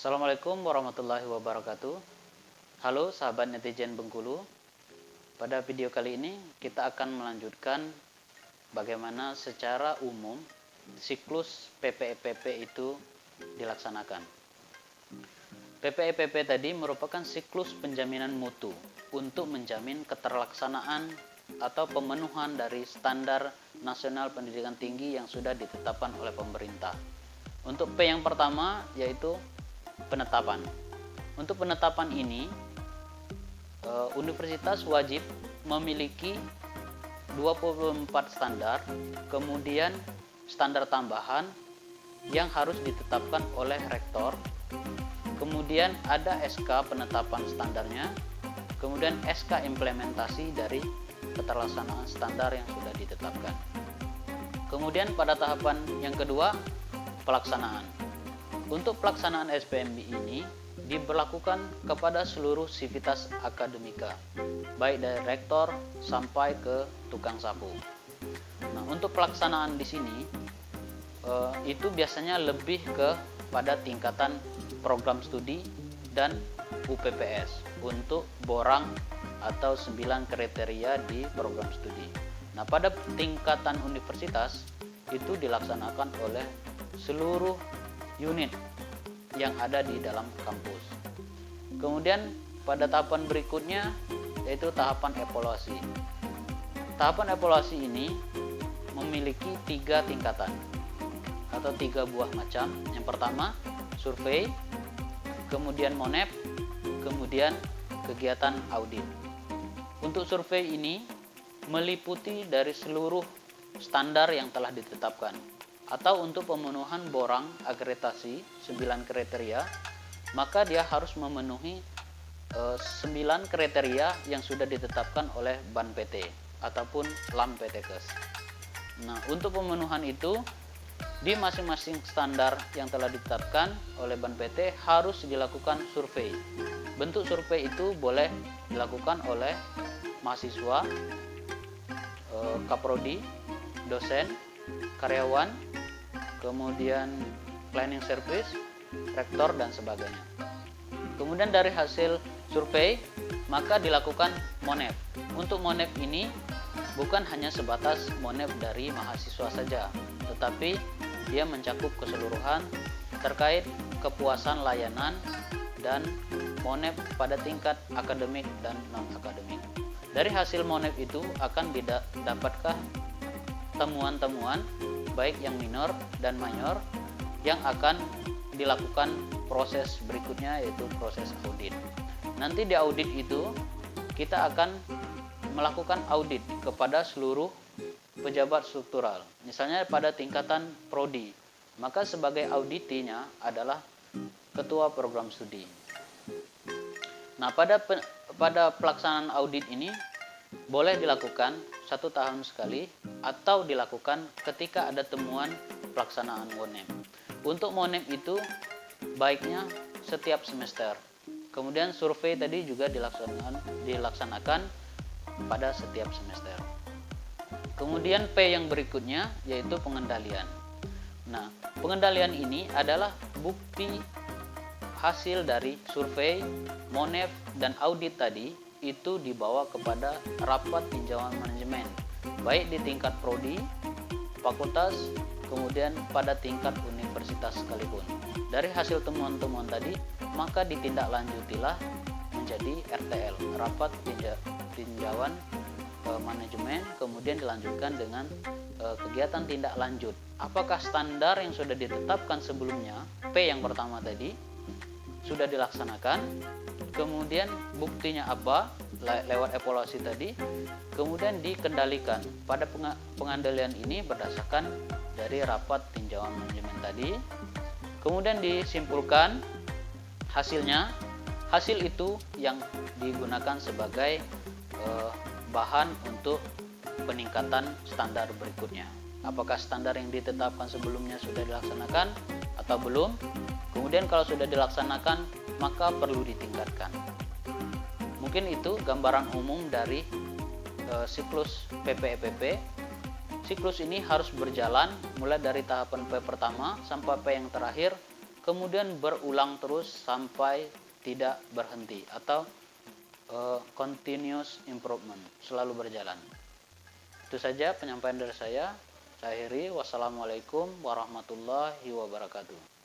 Assalamualaikum warahmatullahi wabarakatuh. Halo sahabat netizen Bengkulu. Pada video kali ini kita akan melanjutkan bagaimana secara umum siklus PPEPP itu dilaksanakan. PPEPP tadi merupakan siklus penjaminan mutu untuk menjamin keterlaksanaan atau pemenuhan dari standar nasional pendidikan tinggi yang sudah ditetapkan oleh pemerintah. Untuk P yang pertama yaitu penetapan. Untuk penetapan ini, universitas wajib memiliki 24 standar, kemudian standar tambahan yang harus ditetapkan oleh rektor, kemudian ada SK penetapan standarnya, kemudian SK implementasi dari keterlaksanaan standar yang sudah ditetapkan. Kemudian pada tahapan yang kedua, pelaksanaan. Untuk pelaksanaan SPMB ini diberlakukan kepada seluruh sivitas akademika, baik dari rektor sampai ke tukang sapu. Nah, untuk pelaksanaan di sini itu biasanya lebih pada tingkatan program studi dan UPPS untuk borang atau 9 kriteria di program studi. Nah, pada tingkatan universitas itu dilaksanakan oleh seluruh unit yang ada di dalam kampus. Kemudian pada tahapan berikutnya yaitu tahapan evaluasi. Tahapan evaluasi ini memiliki 3 tingkatan atau 3 buah macam. Yang pertama survei, kemudian monep, kemudian kegiatan audit. Untuk survei ini meliputi dari seluruh standar yang telah ditetapkan, atau untuk pemenuhan borang akreditasi 9 kriteria, maka dia harus memenuhi 9 kriteria yang sudah ditetapkan oleh BAN PT ataupun LAM PTKes. Nah, untuk pemenuhan itu di masing-masing standar yang telah ditetapkan oleh BAN PT harus dilakukan survei. Bentuk survei itu boleh dilakukan oleh mahasiswa, kaprodi, dosen, karyawan, kemudian planning service, rektor dan sebagainya. Kemudian dari hasil survei maka dilakukan monep. Untuk monep ini bukan hanya sebatas monep dari mahasiswa saja, tetapi dia mencakup keseluruhan terkait kepuasan layanan dan monep pada tingkat akademik dan non-akademik. Dari hasil monep itu akan didapatkan temuan-temuan baik yang minor dan mayor yang akan dilakukan proses berikutnya yaitu proses audit. Nanti di audit itu kita akan melakukan audit kepada seluruh pejabat struktural. Misalnya pada tingkatan prodi, maka sebagai auditinya adalah ketua program studi. Nah, pada pelaksanaan audit ini boleh dilakukan 1 tahun sekali atau dilakukan ketika ada temuan pelaksanaan monep. Untuk monep itu baiknya setiap semester. Kemudian survei tadi juga dilaksanakan pada setiap semester. Kemudian P yang berikutnya yaitu pengendalian. Nah, pengendalian ini adalah bukti hasil dari survei, monep, dan audit tadi itu dibawa kepada rapat tinjauan manajemen, baik di tingkat prodi, fakultas, kemudian pada tingkat universitas sekalipun. Dari hasil temuan-temuan tadi, maka ditindaklanjutilah menjadi RTL, rapat tinjauan manajemen, kemudian dilanjutkan dengan kegiatan tindak lanjut. Apakah standar yang sudah ditetapkan sebelumnya, P yang pertama tadi, sudah dilaksanakan, kemudian buktinya apa lewat evaluasi tadi, kemudian dikendalikan. Pada pengandalian ini berdasarkan dari rapat tinjauan manajemen tadi, kemudian disimpulkan hasilnya. Hasil itu yang digunakan sebagai bahan untuk peningkatan standar berikutnya. Apakah standar yang ditetapkan sebelumnya sudah dilaksanakan atau belum? Kemudian kalau sudah dilaksanakan, maka perlu ditingkatkan. Mungkin itu gambaran umum dari siklus PPEPP. Siklus ini harus berjalan mulai dari tahapan P pertama sampai P yang terakhir kemudian berulang terus sampai tidak berhenti, atau continuous improvement, selalu berjalan. Itu saja penyampaian dari saya. Saya akhiri. Wassalamualaikum warahmatullahi wabarakatuh.